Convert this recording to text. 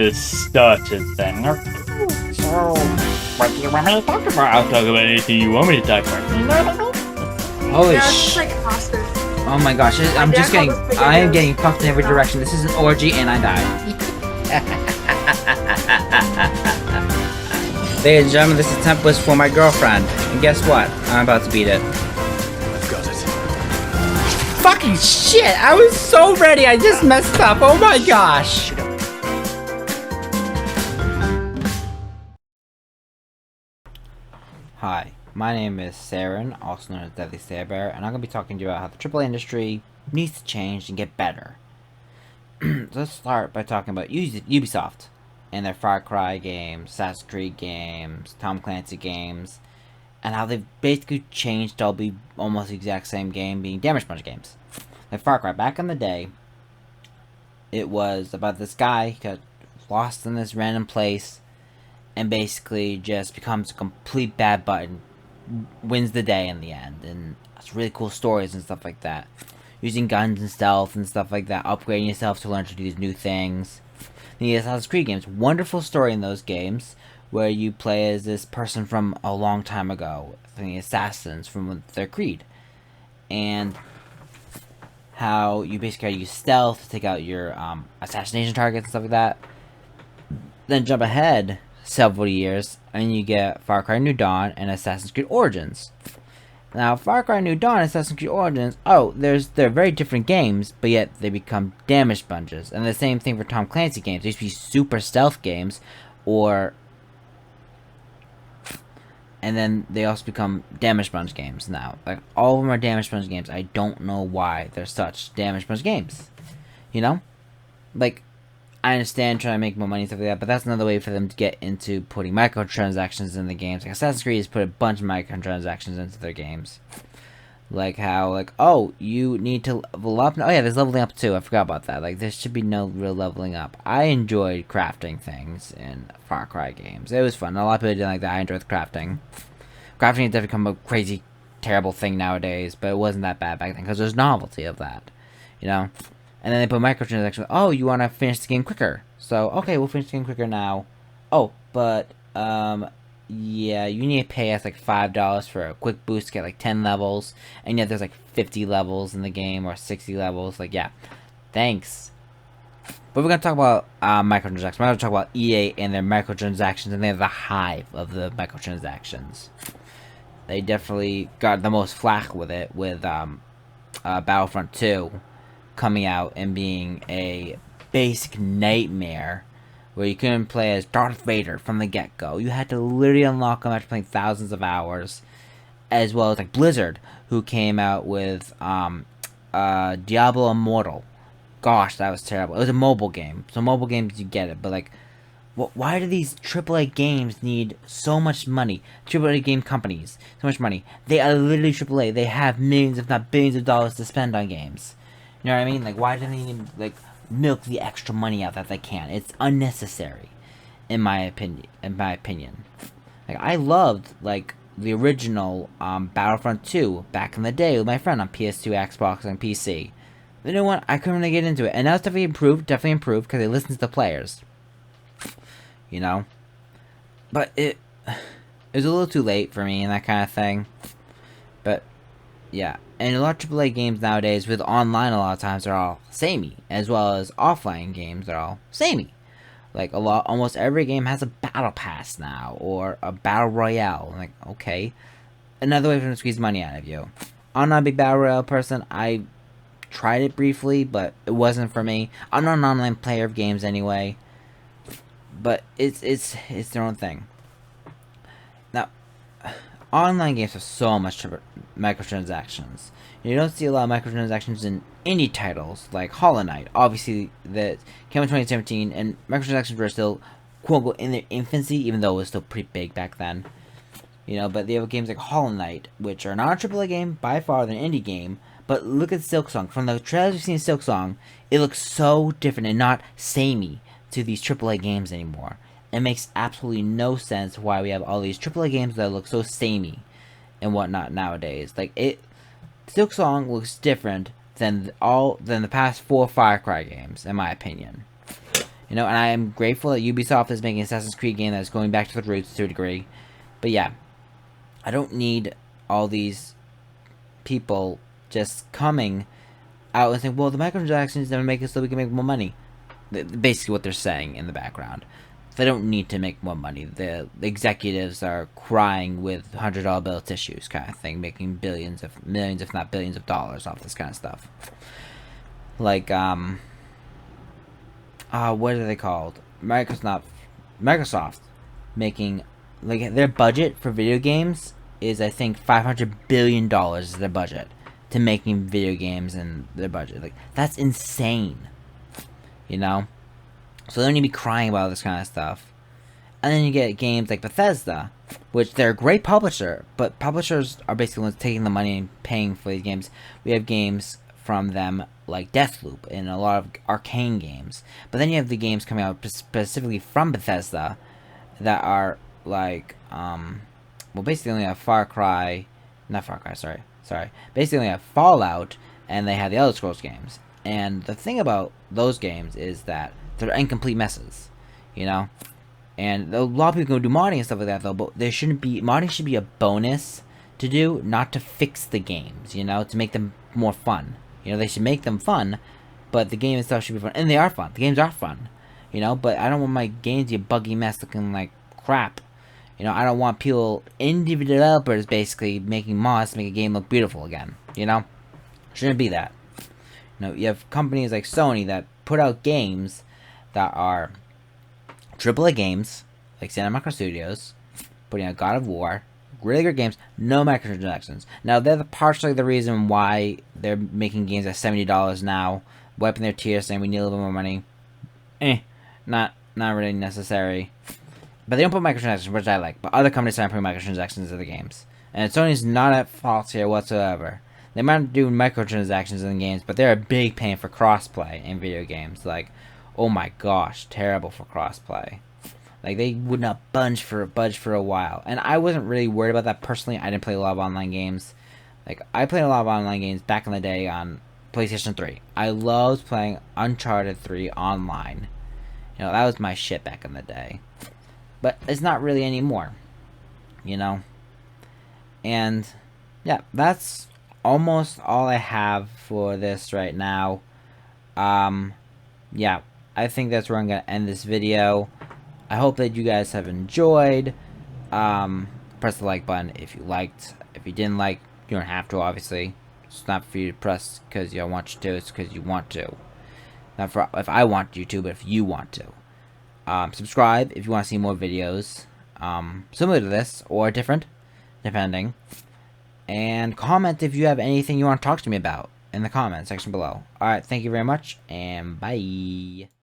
This started then. So, what do you want me to talk about? I'll talk about anything you want me to talk about. You know what I mean? Holy Yeah, it's sh! just like pasta. Oh my gosh, I'm dad just called getting, us I am potatoes. getting fucked in every direction. This is an orgy and I die. Ladies and gentlemen, this is temp list for my girlfriend. And guess what? I'm about to beat it. I've got it. Fucking shit! I was so ready, I just messed up. Oh my gosh! Hi, my name is Saren, also known as Deadly Bear, and I'm going to be talking to you about how the AAA industry needs to change and get better. So let's start by talking about Ubisoft and their Far Cry games, Assassin's Creed games, Tom Clancy games, and how they've basically changed to all be almost the exact same game, being Damage Bunch games. Like Far Cry, back in the day, it was about this guy who got lost in this random place and basically just becomes a complete bad button, wins the day in the end, and it's really cool stories and stuff like that. Using guns and stealth and stuff like that, upgrading yourself to learn to do these new things. The Assassin's Creed games, wonderful story in those games, where you play as this person from a long time ago, the assassins from their creed, and how you basically gotta use stealth to take out your assassination targets and stuff like that. Then jump ahead several years, and you get Far Cry New Dawn and Assassin's Creed Origins. Now, Far Cry New Dawn and Assassin's Creed Origins, they're very different games, but yet they become damage sponges. And the same thing for Tom Clancy games. They used to be super stealth games, and then they also become damage sponge games now. Like, all of them are damage sponge games. I don't know why they're such damage sponge games. You know? Like, I understand trying to make more money and stuff like that, but that's another way for them to get into putting microtransactions in the games. Like Assassin's Creed has put a bunch of microtransactions into their games. Like how, like, oh, you need to level up. Oh yeah, there's leveling up too. I forgot about that. Like, there should be no real leveling up. I enjoyed crafting things in Far Cry games. It was fun. A lot of people didn't like that. I enjoyed the crafting. Crafting has definitely become a crazy, terrible thing nowadays, but it wasn't that bad back then because there's novelty of that. You know? And then they put microtransactions. Oh, you want to finish the game quicker. So, okay, we'll finish the game quicker now. Oh, but, yeah, you need to pay us like $5 for a quick boost to get like 10 levels. And yet there's like 50 levels in the game or 60 levels. Like, yeah, thanks. But we're going to talk about microtransactions. We're going to talk about EA and their microtransactions. And they're the hive of the microtransactions. They definitely got the most flack with it with Battlefront 2. Coming out and being a basic nightmare where you couldn't play as Darth Vader from the get-go. You had to literally unlock him after playing thousands of hours, as well as like Blizzard, who came out with Diablo Immortal. Gosh, that was terrible. It was a mobile game, so mobile games you get it, but like, why do these AAA games need so much money? AAA game companies, so much money. They are literally AAA. They have millions, if not billions, of dollars to spend on games. You know what I mean? Like, why do they need to, like, milk the extra money out that they can? It's unnecessary, in my opinion. Like, I loved, like, the original Battlefront 2 back in the day with my friend on PS2, Xbox, and PC. The new one, I couldn't really get into it. And now it's definitely improved, because it listens to players. You know? But it was a little too late for me and that kind of thing. But, yeah. And a lot of AAA games nowadays, with online a lot of times, are all samey. As well as offline games are all samey. Like, almost every game has a battle pass now. Or a battle royale. I'm like, okay. Another way for them to squeeze money out of you. I'm not a big battle royale person. I tried it briefly, but it wasn't for me. I'm not an online player of games anyway. But it's their own thing. Now, online games have so much microtransactions. You don't see a lot of microtransactions in indie titles like Hollow Knight. Obviously, that came in 2017, and microtransactions were still quote-unquote in their infancy, even though it was still pretty big back then. You know, but they have games like Hollow Knight, which are not a AAA game, by far than an indie game, but look at Silksong. From the trailers we've seen of Silksong, it looks so different and not samey to these AAA games anymore. It makes absolutely no sense why we have all these AAA games that look so samey and whatnot nowadays. Like, Silksong looks different than the past 4 Far Cry games, in my opinion. You know, and I am grateful that Ubisoft is making an Assassin's Creed game that's going back to the roots to a degree. But yeah, I don't need all these people just coming out and saying, well, the microtransactions never make it so we can make more money. Basically what they're saying in the background. They don't need to make more money. The executives are crying with $100 bill tissues kind of thing, making billions of millions, if not billions of dollars off this kind of stuff. Like, what are they called? Microsoft making, like, their budget for video games is, I think, $500 billion is their budget to making video games and their budget. Like, that's insane. You know? So they don't need to be crying about this kind of stuff. And then you get games like Bethesda, which they're a great publisher, but publishers are basically ones taking the money and paying for these games. We have games from them like Deathloop and a lot of Arcane games. But then you have the games coming out specifically from Bethesda that are like, well, basically only have basically only have Fallout, and they have the Elder Scrolls games. And the thing about those games is that they're incomplete messes, you know? And a lot of people can do modding and stuff like that, though, but there shouldn't be, modding should be a bonus to do, not to fix the games, you know, to make them more fun. You know, they should make them fun, but the game itself should be fun. And they are fun. The games are fun, you know, but I don't want my games to be a buggy mess looking like crap. You know, I don't want people, indie developers, basically, making mods to make a game look beautiful again, you know? Shouldn't be that. You know, you have companies like Sony that put out games that are AAA games, like Santa Monica Studios, putting out God of War, really good games, no microtransactions. Now, they're partially the reason why they're making games at $70 now, wiping their tears, saying we need a little bit more money. Not really necessary. But they don't put microtransactions, which I like. But other companies aren't putting microtransactions into the games. And Sony's not at fault here whatsoever. They might do microtransactions in games, but they're a big pain for crossplay in video games. Like, oh my gosh, terrible for crossplay. Like, they would not budge for a while. And I wasn't really worried about that personally. I didn't play a lot of online games. Like, I played a lot of online games back in the day on PlayStation 3. I loved playing Uncharted 3 online. You know, that was my shit back in the day. But it's not really anymore. You know? And, yeah, that's almost all I have for this right now. Yeah, I think that's where I'm going to end this video. I hope that you guys have enjoyed. Press the like button if you liked. If you didn't like, you don't have to, obviously. It's not for you to press because you want you to. It's because you want to. Not for if I want you to, but if you want to. Subscribe if you want to see more videos. Similar to this, or different, depending. And comment if you have anything you want to talk to me about in the comment section below. Alright, thank you very much, and bye.